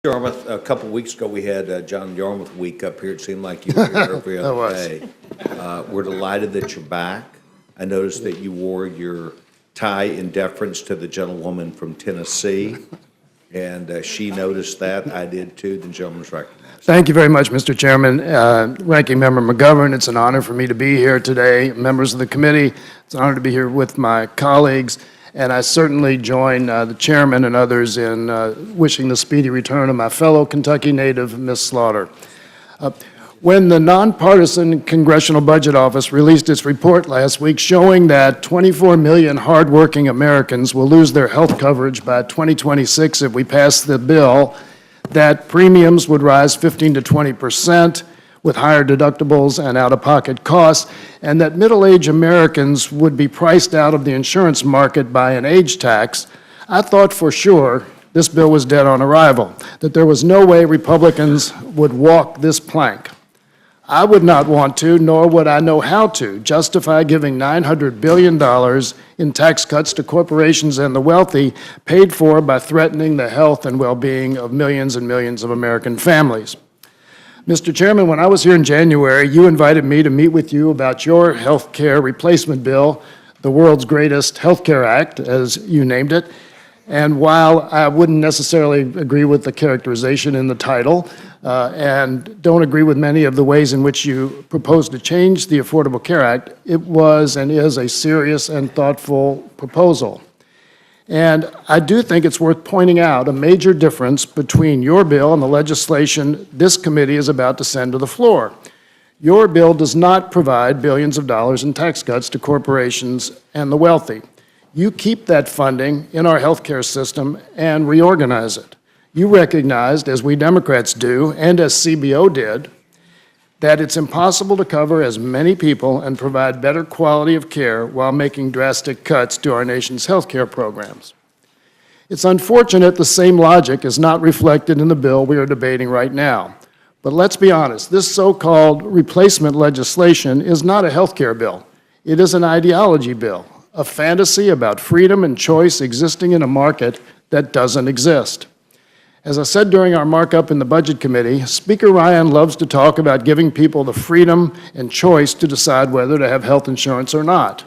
Yarmuth, a couple weeks ago, we had John Yarmuth Week up here. It seemed like you were here every other day. We're delighted that you're back. I noticed that you wore your tie in deference to the gentlewoman from Tennessee, and she noticed that. I did too. The gentleman's recognized. Thank you very much, Mr. Chairman. Ranking Member McGovern, it's an honor for me to be here today. Members of the committee, it's an honor to be here with my colleagues. And I certainly join the chairman and others in wishing the speedy return of my fellow Kentucky native, Ms. Slaughter. When the nonpartisan Congressional Budget Office released its report last week showing that 24 million hardworking Americans will lose their health coverage by 2026 if we pass the bill, that premiums would rise 15 to 20%, with higher deductibles and out-of-pocket costs, and that middle-aged Americans would be priced out of the insurance market by an age tax, I thought for sure this bill was dead on arrival, that there was no way Republicans would walk this plank. I would not want to, nor would I know how to, justify giving $900 billion in tax cuts to corporations and the wealthy, paid for by threatening the health and well-being of millions and millions of American families. Mr. Chairman, when I was here in January, you invited me to meet with you about your health care replacement bill, the world's greatest health care act, as you named it. And while I wouldn't necessarily agree with the characterization in the title and don't agree with many of the ways in which you propose to change the Affordable Care Act, it was and is a serious and thoughtful proposal. And I do think it's worth pointing out a major difference between your bill and the legislation this committee is about to send to the floor. Your bill does not provide billions of dollars in tax cuts to corporations and the wealthy. You keep that funding in our health care system and reorganize it. You recognized, as we Democrats do, and as CBO did, that it's impossible to cover as many people and provide better quality of care while making drastic cuts to our nation's health care programs. It's unfortunate the same logic is not reflected in the bill we are debating right now. But let's be honest, this so-called replacement legislation is not a health care bill. It is an ideology bill, a fantasy about freedom and choice existing in a market that doesn't exist. As I said during our markup in the Budget Committee, Speaker Ryan loves to talk about giving people the freedom and choice to decide whether to have health insurance or not,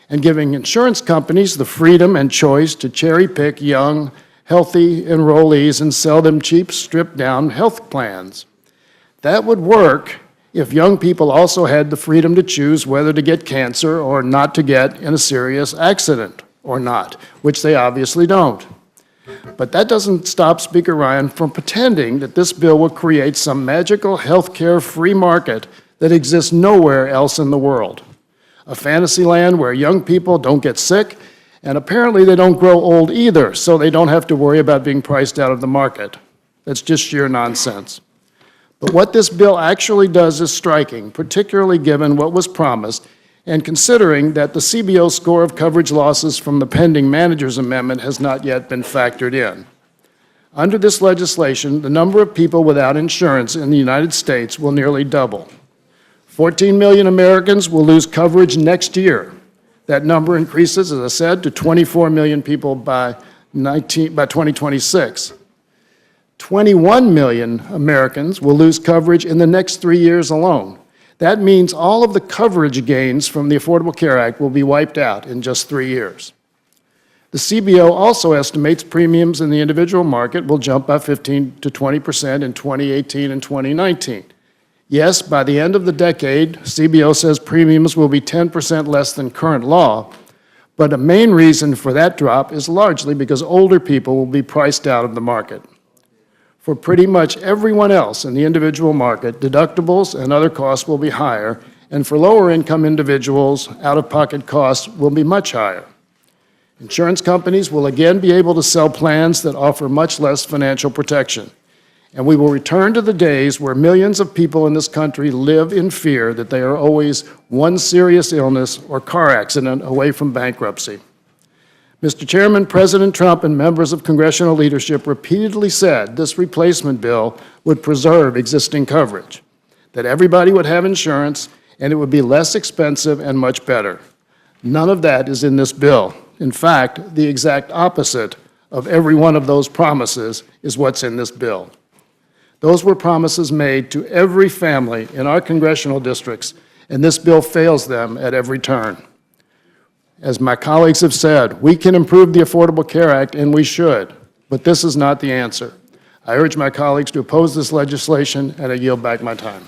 and giving insurance companies the freedom and choice to cherry-pick young, healthy enrollees and sell them cheap, stripped-down health plans. That would work if young people also had the freedom to choose whether to get cancer or not to get in a serious accident or not, which they obviously don't. But that doesn't stop Speaker Ryan from pretending that this bill will create some magical health care free market that exists nowhere else in the world. A fantasy land where young people don't get sick, and apparently they don't grow old either, so they don't have to worry about being priced out of the market. That's just sheer nonsense. But what this bill actually does is striking, particularly given what was promised, and considering that the CBO score of coverage losses from the pending manager's amendment has not yet been factored in. Under this legislation, the number of people without insurance in the United States will nearly double. 14 million Americans will lose coverage next year. That number increases, as I said, to 24 million people by 2026. 21 million Americans will lose coverage in the next 3 years alone. That means all of the coverage gains from the Affordable Care Act will be wiped out in just 3 years. The CBO also estimates premiums in the individual market will jump by 15 to 20% in 2018 and 2019. Yes, by the end of the decade, CBO says premiums will be 10% less than current law, but a main reason for that drop is largely because older people will be priced out of the market. For pretty much everyone else in the individual market, deductibles and other costs will be higher, and for lower-income individuals, out-of-pocket costs will be much higher. Insurance companies will again be able to sell plans that offer much less financial protection, and we will return to the days where millions of people in this country live in fear that they are always one serious illness or car accident away from bankruptcy. Mr. Chairman, President Trump and members of congressional leadership repeatedly said this replacement bill would preserve existing coverage, that everybody would have insurance, and it would be less expensive and much better. None of that is in this bill. In fact, the exact opposite of every one of those promises is what's in this bill. Those were promises made to every family in our congressional districts, and this bill fails them at every turn. As my colleagues have said, we can improve the Affordable Care Act, and we should, but this is not the answer. I urge my colleagues to oppose this legislation, and I yield back my time.